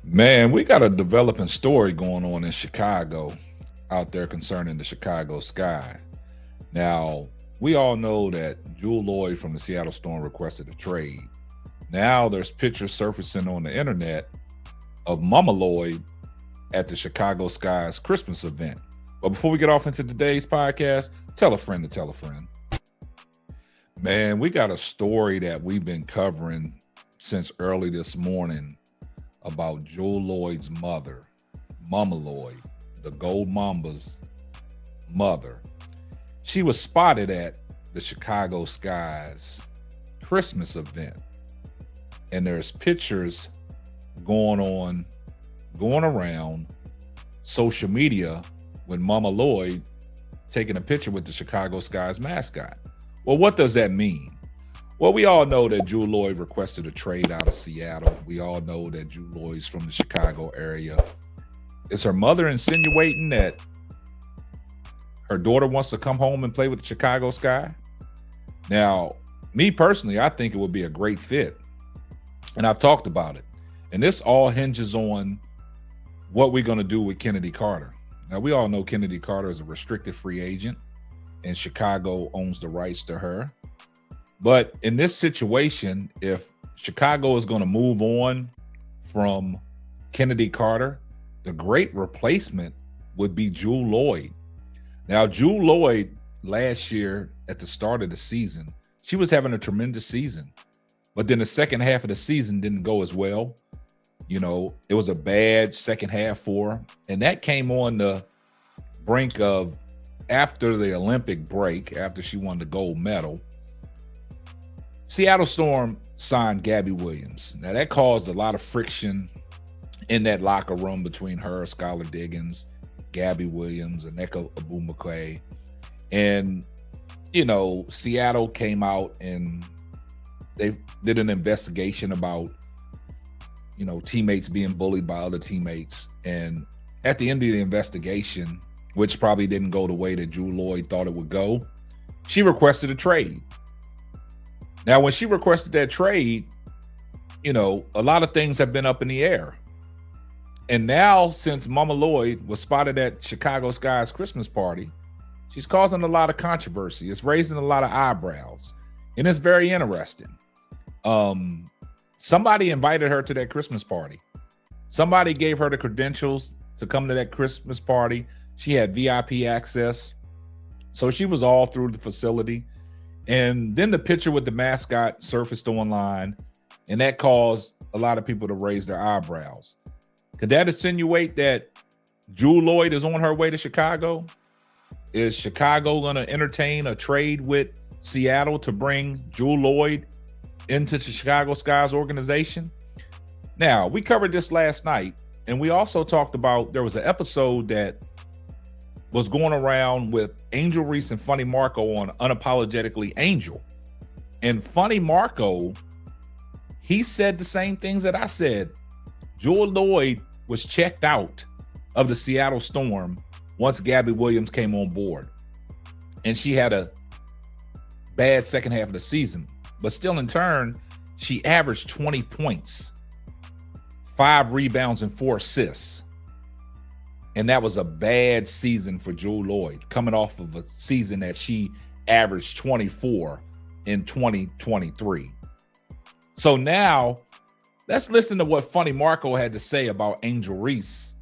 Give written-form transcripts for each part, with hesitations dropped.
Man, we got a developing story going on in Chicago out there concerning the Chicago Sky. Now, we all know that Jewell Lloyd from the Seattle Storm requested a trade. Now there's pictures surfacing on the internet of Momma Lloyd at the Chicago Sky's Christmas event. But before we get off into today's podcast, tell a friend to tell a friend. Man, we got a story that we've been covering since early this morning about Jewell Lloyd's mother, Momma Lloyd, the Gold Mamba's mother. She was spotted at the Chicago Sky's Christmas event. And there's pictures going around social media with Momma Lloyd taking a picture with the Chicago Sky's mascot. Well, what does that mean? Well, we all know that Jewell Lloyd requested a trade out of Seattle. We all know that Jewell Lloyd's from the Chicago area. Is her mother insinuating that her daughter wants to come home and play with the Chicago Sky? Now, me personally, I think it would be a great fit. And I've talked about it. And this all hinges on what we're going to do with Kennedy Carter. Now, we all know Kennedy Carter is a restricted free agent, and Chicago owns the rights to her. But in this situation, if Chicago is going to move on from Kennedy Carter, the great replacement would be Jewell Lloyd. Now, Jewell Lloyd last year at the start of the season, she was having a tremendous season. But then the second half of the season didn't go as well. You know, it was a bad second half for her. And that came on the brink of, after the Olympic break, after she won the gold medal, Seattle Storm signed Gabby Williams. Now, that caused a lot of friction in that locker room between her, Skylar Diggins, Gabby Williams, and Nneka Ogwumike. And, you know, Seattle came out and they did an investigation about, you know, teammates being bullied by other teammates. And at the end of the investigation, which probably didn't go the way that Jewell Lloyd thought it would go, she requested a trade. Now, when she requested that trade, you know, a lot of things have been up in the air. And now, since Momma Lloyd was spotted at Chicago Sky's Christmas party, she's causing a lot of controversy. It's raising a lot of eyebrows. And it's very interesting. Somebody invited her to that Christmas party. Somebody gave her the credentials to come to that Christmas party. She had VIP access. So she was all through the facility. And then the picture with the mascot surfaced online, and that caused a lot of people to raise their eyebrows. Could that insinuate that Jewell Lloyd is on her way to Chicago? Is Chicago going to entertain a trade with Seattle to bring Jewell Lloyd into the Chicago Sky's organization? Now, we covered this last night, and we also talked about, there was an episode that was going around with Angel Reese and Funny Marco on Unapologetically Angel. And Funny Marco, he said the same things that I said. Jewell Lloyd was checked out of the Seattle Storm once Gabby Williams came on board. And she had a bad second half of the season. But still, in turn, she averaged 20 points, 5 rebounds, and 4 assists. And that was a bad season for Jewell Lloyd, coming off of a season that she averaged 24 in 2023. So now, let's listen to what Funny Marco had to say about Angel Reese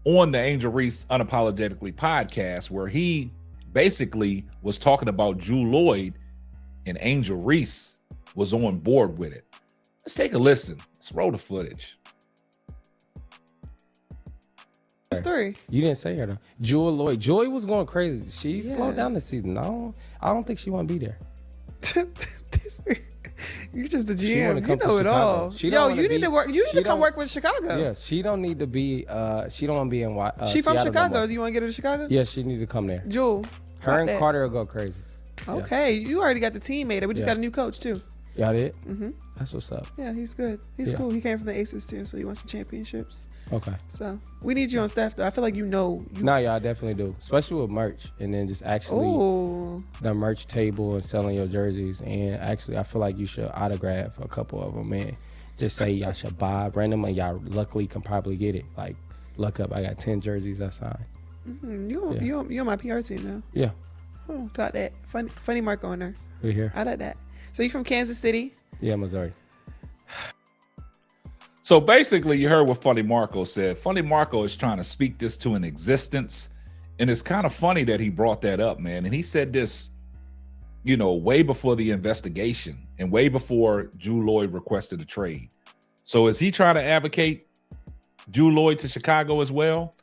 on the Angel Reese Unapologetically podcast, where he basically was talking about Jewell Lloyd, and Angel Reese was on board with it. Let's take a listen. Let's roll the footage. Story. You didn't say her though. Jewell Lloyd. Joy was going crazy. She slowed down this season. I don't think she want to be there. You're just the She wanna GM. You come to know it Chicago. all. She Yo, don't wanna you need be- to work. You she need to come don't- work with Chicago. Yeah, she don't need to be. She don't want to be in. She from Seattle no Chicago. more. Do you want to get her to Chicago? Yeah, she need to come there. Jewel. Her and Carter will go crazy. Okay, you already got the team made. We just got a new coach too. Y'all did? Mm-hmm. That's what's up. Yeah, he's good. He's cool. He came from the Aces too, so he wants some championships. Okay. So we need you on staff though. I feel like you know. No, y'all definitely do, especially with merch, and then just actually the merch table and selling your jerseys. And actually, I feel like you should autograph a couple of them, man. just say y'all should buy random, and y'all luckily can probably get it. Like, luck up, I got 10 jerseys I signed. You on my PR team now. Yeah. Oh, got that. Funny Marco on there. We're here. I like that. So you from Kansas City? Yeah, Missouri. So basically, you heard what Funny Marco said. Funny Marco is trying to speak this to an existence. And it's kind of funny that he brought that up, man. And he said this, way before the investigation and way before Jewell Lloyd requested a trade. So is he trying to advocate Jewell Lloyd to Chicago as well?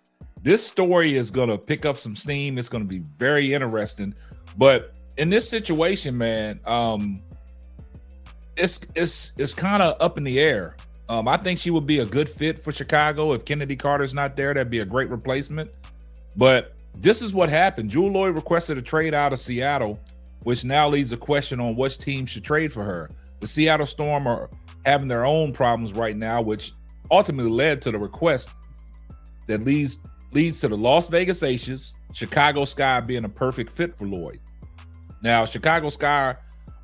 This story is going to pick up some steam. It's going to be very interesting. But in this situation, man, it's kind of up in the air. I think she would be a good fit for Chicago. If Kennedy Carter's not there, that'd be a great replacement. But this is what happened. Jewell Lloyd requested a trade out of Seattle, which now leaves a question on which team should trade for her. The Seattle Storm are having their own problems right now, which ultimately led to the request that leads to the Las Vegas Aces, Chicago Sky being a perfect fit for Lloyd. Now, Chicago Sky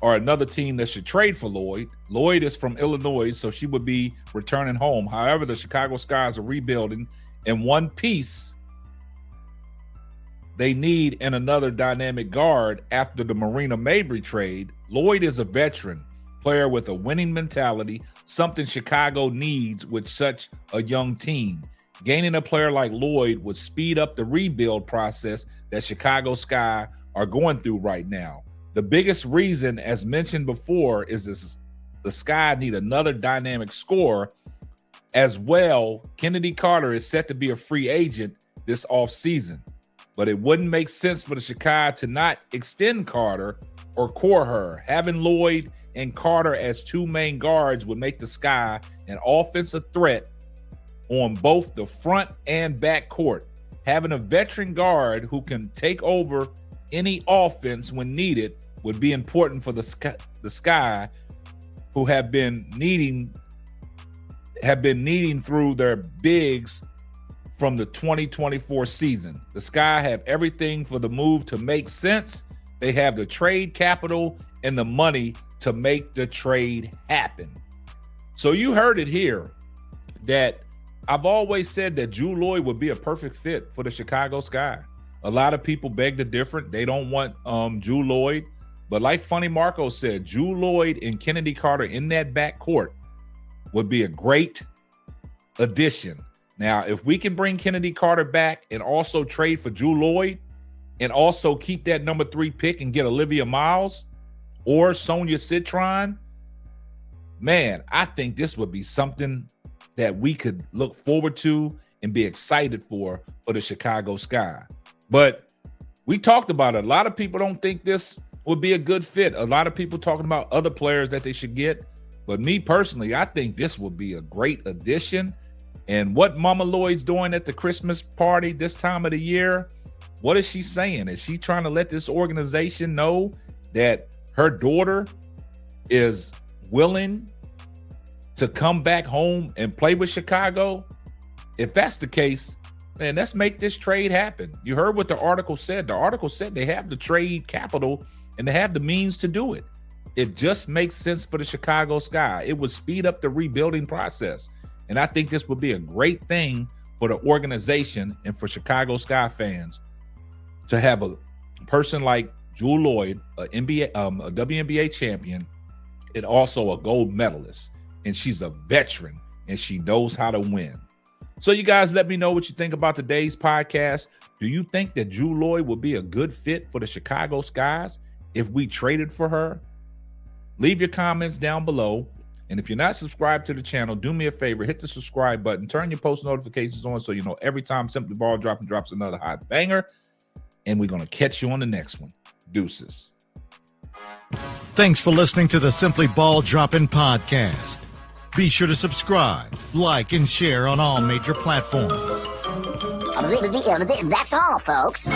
are another team that should trade for Lloyd. Lloyd is from Illinois, so she would be returning home. However, the Chicago Skies are rebuilding in one piece. They need another dynamic guard after the Marina Mabry trade. Lloyd is a veteran player with a winning mentality, something Chicago needs with such a young team. Gaining a player like Lloyd would speed up the rebuild process that Chicago Sky are going through right now. The biggest reason, as mentioned before, is the Sky need another dynamic scorer as well. Kennedy Carter is set to be a free agent this offseason, but it wouldn't make sense for the Chicago to not extend Carter or core her. Having Lloyd and Carter as two main guards would make the Sky an offensive threat on both the front and back court. Having a veteran guard who can take over any offense when needed would be important for the Sky, who have been needing through their bigs from the 2024 season. The Sky have everything for the move to make sense. They have the trade capital and the money to make the trade happen. So you heard it here, that I've always said that Jewell Lloyd would be a perfect fit for the Chicago Sky. A lot of people beg to differ. They don't want Jewell Lloyd. But like Funny Marco said, Jewell Lloyd and Kennedy Carter in that back court would be a great addition. Now, if we can bring Kennedy Carter back and also trade for Jewell Lloyd and also keep that number 3 pick and get Olivia Miles or Sonia Citron, man, I think this would be something that we could look forward to and be excited for the Chicago Sky. But we talked about it. A lot of people don't think this would be a good fit. A lot of people talking about other players that they should get. But me personally, I think this would be a great addition. And what Momma Lloyd's doing at the Christmas party this time of the year, what is she saying? Is she trying to let this organization know that her daughter is willing to come back home and play with Chicago? If that's the case, man, let's make this trade happen. You heard what the article said. The article said they have the trade capital and they have the means to do it. It just makes sense for the Chicago Sky. It would speed up the rebuilding process. And I think this would be a great thing for the organization and for Chicago Sky fans to have a person like Jewell Lloyd, a WNBA champion, and also a gold medalist. And she's a veteran and she knows how to win. So you guys let me know what you think about today's podcast. Do you think that Jewell Lloyd would be a good fit for the Chicago Skies if we traded for her? Leave your comments down below. And if you're not subscribed to the channel, do me a favor, hit the subscribe button, turn your post notifications on so you know every time Simply Ball drops another hot banger. And we're going to catch you on the next one. Deuces. Thanks for listening to the Simply Ball Dropping podcast. Be sure to subscribe, like, and share on all major platforms. That's all, folks.